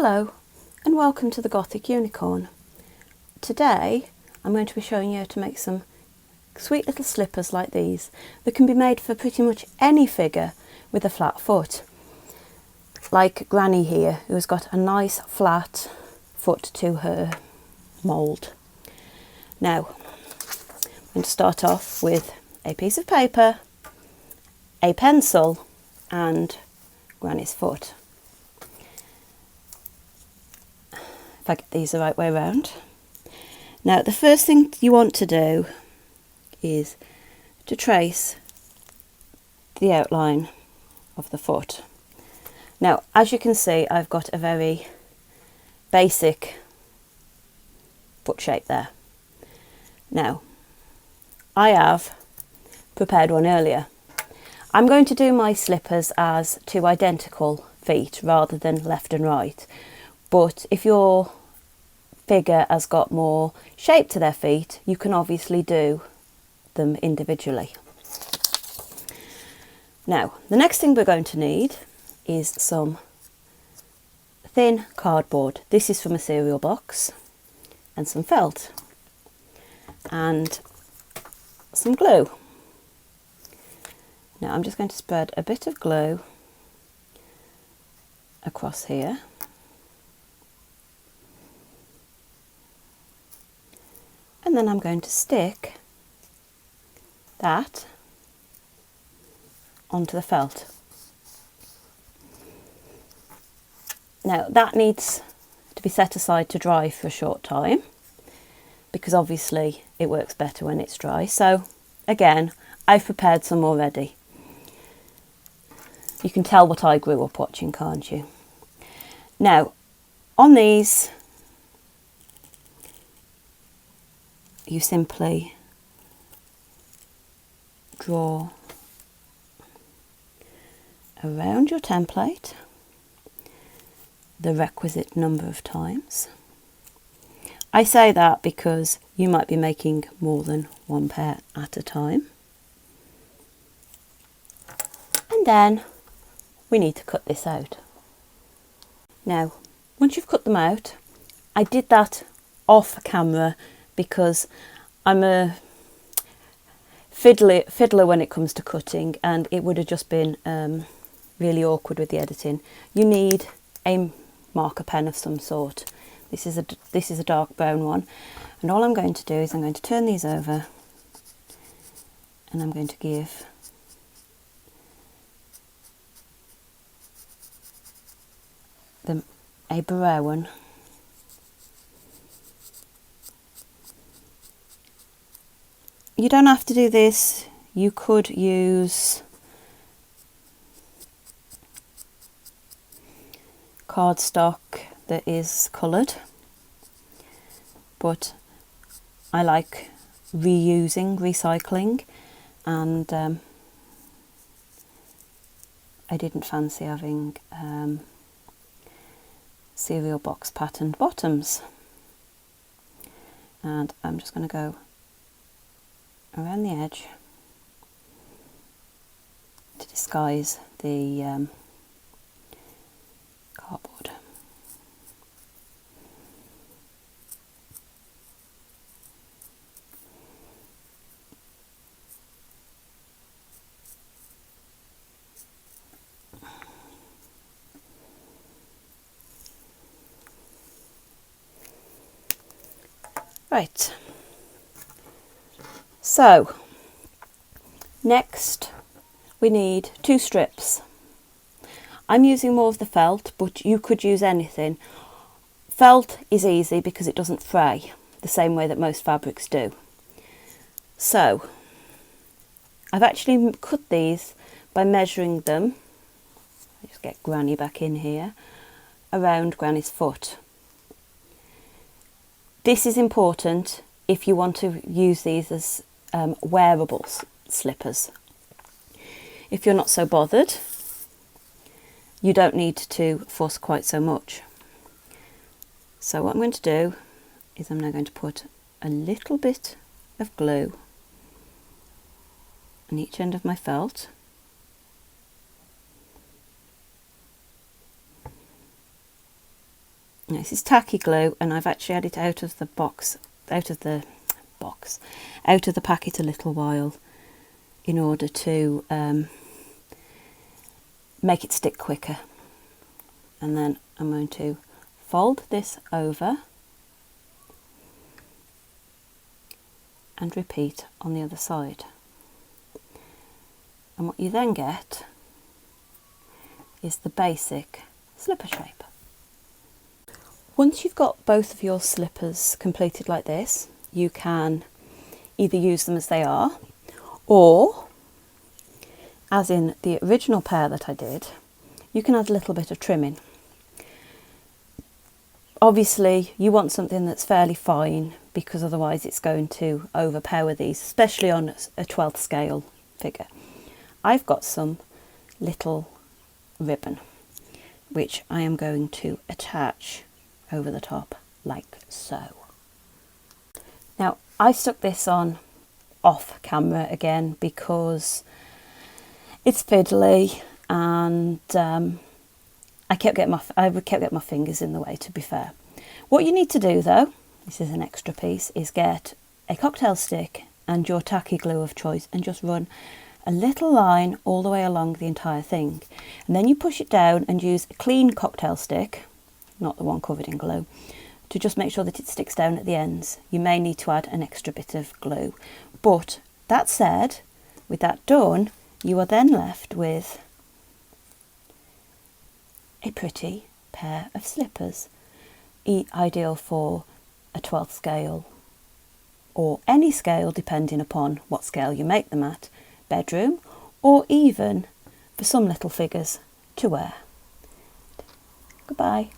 Hello and welcome to the Gothic Unicorn. Today I'm going to be showing you how to make some sweet little slippers like these that can be made for pretty much any figure with a flat foot. Like Granny here, who has got a nice flat foot to her mould. Now I'm going to start off with a piece of paper, a pencil and Granny's foot. If I get these the right way around. Now the first thing you want to do is to trace the outline of the foot. Now as you can see, I've got a very basic foot shape there. Now I have prepared one earlier. I'm going to do my slippers as two identical feet rather than left and right. But if your figure has got more shape to their feet, you can obviously do them individually. Now, the next thing we're going to need is some thin cardboard. This is from a cereal box, and some felt, and some glue. Now I'm just going to spread a bit of glue across here. And then I'm going to stick that onto the felt. Now that needs to be set aside to dry for a short time, because obviously it works better when it's dry. So again, I've prepared some already. You can tell what I grew up watching, can't you? Now on these, you simply draw around your template the requisite number of times. I say that because you might be making more than one pair at a time. And then we need to cut this out. Now, once you've cut them out, I did that off camera because I'm a fiddler when it comes to cutting, and it would have just been really awkward with the editing. You need a marker pen of some sort. This is a dark brown one, and all I'm going to do is I'm going to turn these over, and I'm going to give them a brown. You don't have to do this. You could use cardstock that is coloured, but I like recycling, and I didn't fancy having cereal box patterned bottoms. And I'm just going to go around the edge to disguise the cardboard. Right. So, next we need two strips. I'm using more of the felt, but you could use anything. Felt is easy because it doesn't fray the same way that most fabrics do. So, I've actually cut these by measuring them. Just get Granny back in here, around Granny's foot. This is important if you want to use these as wearable slippers. If you're not so bothered, you don't need to fuss quite so much. So what I'm going to do is I'm now going to put a little bit of glue on each end of my felt. This is tacky glue, and I've actually had it out of the packet a little while in order to make it stick quicker. And then I'm going to fold this over and repeat on the other side. And what you then get is the basic slipper shape. Once you've got both of your slippers completed like this, you can either use them as they are, or, as in the original pair that I did, you can add a little bit of trimming. Obviously, you want something that's fairly fine, because otherwise it's going to overpower these, especially on a 12th scale figure. I've got some little ribbon, which I am going to attach over the top like so. Now, I stuck this on off camera again because it's fiddly, and I kept getting my fingers in the way, to be fair. What you need to do though, this is an extra piece, is get a cocktail stick and your tacky glue of choice and just run a little line all the way along the entire thing. And then you push it down and use a clean cocktail stick, not the one covered in glue, to just make sure that it sticks down at the ends. You may need to add an extra bit of glue. But that said, with that done, you are then left with a pretty pair of slippers, ideal for a 12th scale, or any scale depending upon what scale you make them at, bedroom, or even for some little figures to wear. Goodbye.